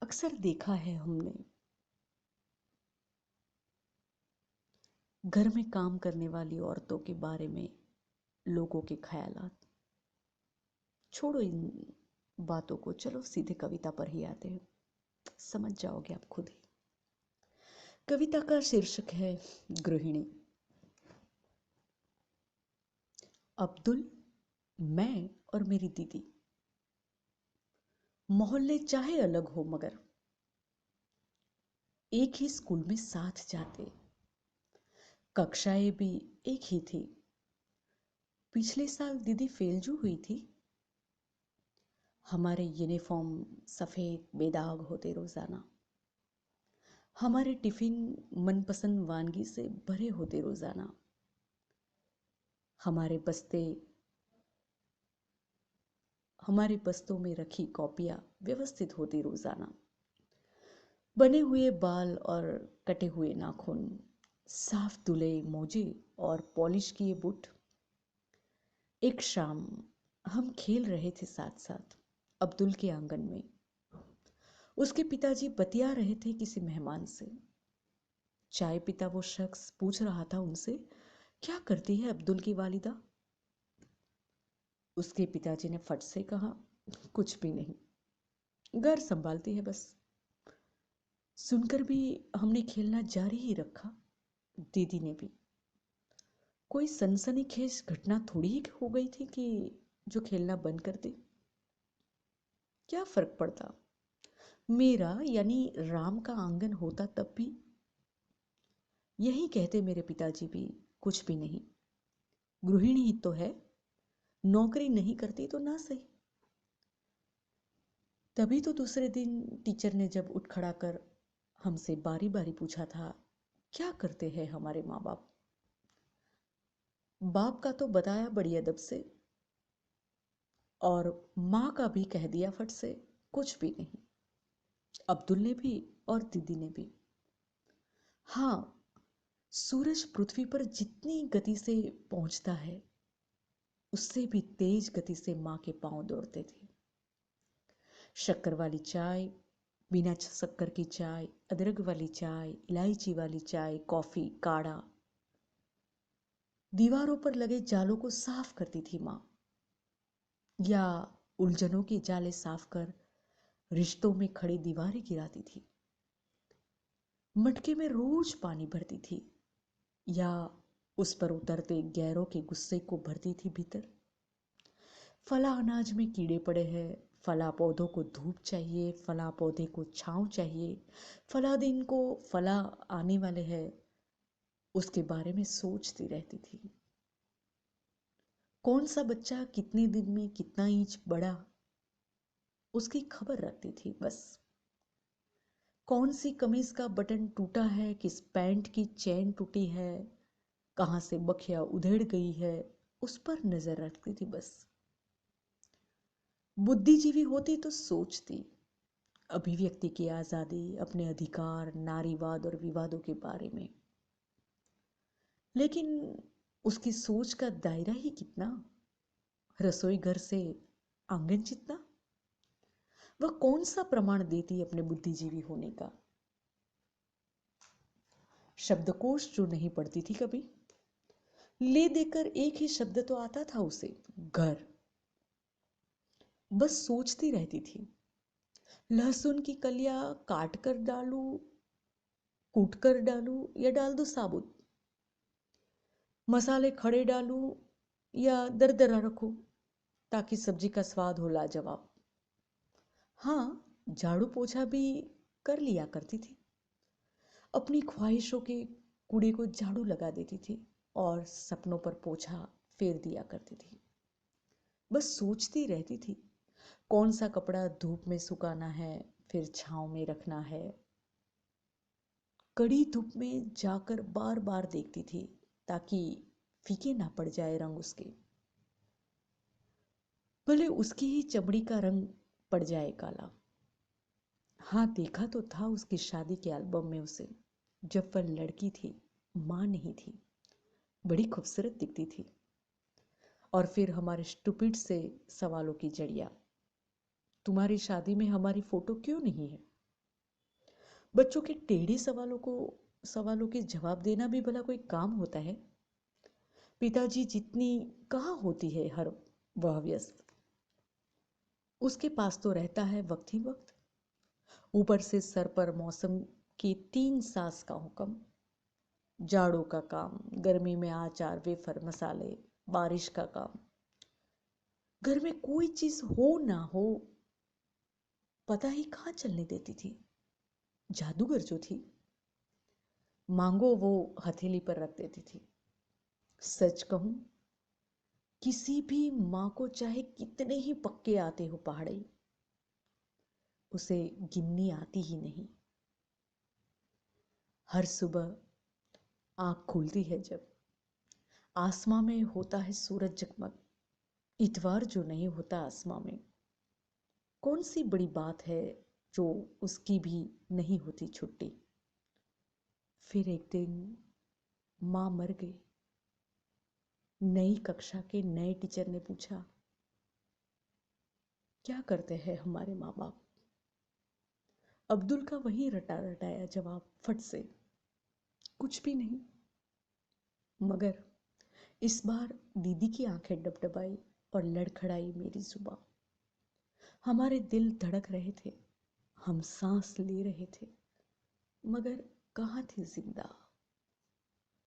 अक्सर देखा है हमने, घर में काम करने वाली औरतों के बारे में लोगों के ख्यालात। छोड़ो इन बातों को, चलो सीधे कविता पर ही आते हैं। समझ जाओगे आप खुद ही। कविता का शीर्षक है गृहिणी। अब्दुल, मैं और मेरी दीदी मोहल्ले चाहे अलग हो मगर एक ही स्कूल में साथ जाते, कक्षाएं भी एक ही थी। पिछले साल दीदी फेल जो हुई थी। हमारे यूनिफॉर्म सफ़ेद बेदाग होते रोज़ाना। हमारे टिफ़िन मनपसंद वानगी से भरे होते रोज़ाना। हमारे बस्तों में रखी कॉपियाँ व्यवस्थित होती रोज़ाना। बने हुए बाल और कटे हुए नाखून, साफ धुले मोजे और पॉलिश किए बूट। एक शाम हम खेल रहे थे साथ साथ अब्दुल के आंगन में। उसके पिताजी बतिया रहे थे किसी मेहमान से। चाय पीता वो शख्स पूछ रहा था उनसे, क्या करती है अब्दुल की वालिदा? उसके पिताजी ने फट से कहा, कुछ भी नहीं, घर संभालती है बस। सुनकर भी हमने खेलना जारी ही रखा। दीदी ने भी। कोई सनसनीखेज घटना थोड़ी ही हो गई थी कि जो खेलना बंद कर दे। क्या फर्क पड़ता, मेरा यानी राम का आंगन होता तब भी। यही कहते मेरे पिताजी भी, कुछ भी नहीं, गृहिणी ही तो है, नौकरी नहीं करती तो ना सही। तभी तो दूसरे दिन टीचर ने जब उठ खड़ा कर हमसे बारी बारी पूछा था, क्या करते हैं हमारे माँ बाप? बाप का तो बताया बड़ी अदब से, और माँ का भी कह दिया फट से, कुछ भी नहीं। अब्दुल ने भी और दीदी ने भी। हाँ, सूरज पृथ्वी पर जितनी गति से पहुंचता है उससे भी तेज गति से माँ के पांव दौड़ते थे। शक्कर वाली चाय, बिना शक्कर की चाय, अदरक वाली चाय, इलायची वाली चाय, कॉफी, काढ़ा। दीवारों पर लगे जालों को साफ करती थी माँ, या उलझनों के जाले साफ कर रिश्तों में खड़ी दीवारें गिराती थी। मटके में रोज पानी भरती थी, या उस पर उतरते गैरों के गुस्से को भरती थी भीतर। फला अनाज में कीड़े पड़े हैं, फला पौधों को धूप चाहिए, फला पौधे को छांव चाहिए, फला दिन को फला आने वाले हैं, उसके बारे में सोचती रहती थी। कौन सा बच्चा कितने दिन में कितना इंच बढ़ा, उसकी खबर रखती थी बस। कौन सी कमीज का बटन टूटा है, किस पैंट की चेन टूटी है, कहाँ से बखिया उधेड़ गई है, उस पर नजर रखती थी बस। बुद्धिजीवी होती तो सोचती, अभिव्यक्ति की आजादी, अपने अधिकार, नारीवाद और विवादों के बारे में। लेकिन उसकी सोच का दायरा ही कितना, रसोई घर से आंगन जितना। वह कौन सा प्रमाण देती अपने बुद्धिजीवी होने का? शब्दकोश जो नहीं पढ़ती थी कभी, ले देकर एक ही शब्द तो आता था उसे, घर। बस सोचती रहती थी, लहसुन की कलियां काट कर डालूं, कूट कर डालूं या डाल दूं साबुत, मसाले खड़े डालूं या दरदरा रखूं ताकि सब्जी का स्वाद हो लाजवाब। हाँ, झाड़ू पोछा भी कर लिया करती थी। अपनी ख्वाहिशों के कूड़े को झाड़ू लगा देती थी और सपनों पर पोछा फेर दिया करती थी। बस सोचती रहती थी, कौन सा कपड़ा धूप में सुखाना है, फिर छांव में रखना है। कड़ी धूप में जाकर बार बार देखती थी ताकि फीके ना पड़ जाए रंग उसके, भले उसकी ही चमड़ी का रंग पड़ जाए काला। हाँ, देखा तो था उसकी शादी के एल्बम में उसे, जब वह लड़की थी, माँ नहीं थी, बड़ी खूबसूरत दिखती थी। और फिर हमारे स्टूपिड से सवालों की जड़िया, तुम्हारी शादी में हमारी फोटो क्यों नहीं है? बच्चों के टेढ़े सवालों के जवाब देना भी भला कोई काम होता है? पिताजी जितनी कहाँ होती है हर वह व्यस्त। उसके पास तो रहता है वक्त ही वक्त। ऊपर से सर पर मौसम के 3 सास का हुक्म। जाड़ों का काम, गर्मी में आचार वेफर मसाले, बारिश का काम। घर में कोई चीज हो ना हो, पता ही कहाँ चलने देती थी। जादूगर जो थी, मांगो वो हथेली पर रख देती थी। सच कहूं, किसी भी माँ को चाहे कितने ही पक्के आते हो पहाड़े, उसे गिननी आती ही नहीं। हर सुबह आंख खुलती है जब, आसमां में होता है सूरज जगमग। इतवार जो नहीं होता आसमां में, कौन सी बड़ी बात है जो उसकी भी नहीं होती छुट्टी। फिर एक दिन माँ मर गई। नई कक्षा के नए टीचर ने पूछा, क्या करते हैं हमारे माँ बाप? अब्दुल का वही रटा रटाया जवाब फट से, कुछ भी नहीं। मगर इस बार दीदी की आंखें डबडबाई और लड़खड़ाई मेरी जुबान। हमारे दिल धड़क रहे थे, हम सांस ले रहे थे, मगर कहाँ थी जिंदा।